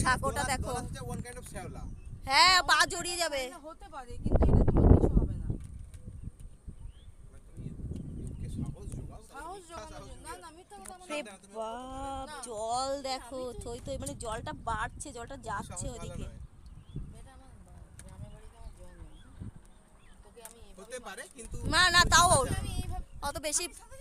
সাঁকোটা দেখো, হ্যাঁ পা জড়িয়ে যাবে। হতে পারে কিন্তু এটা তোমার কিছু হবে না। জল দেখো, থই থই, মানে জলটা বাড়ছে, জলটা যাচ্ছে ওদিকে। না না, তাও অত বেশি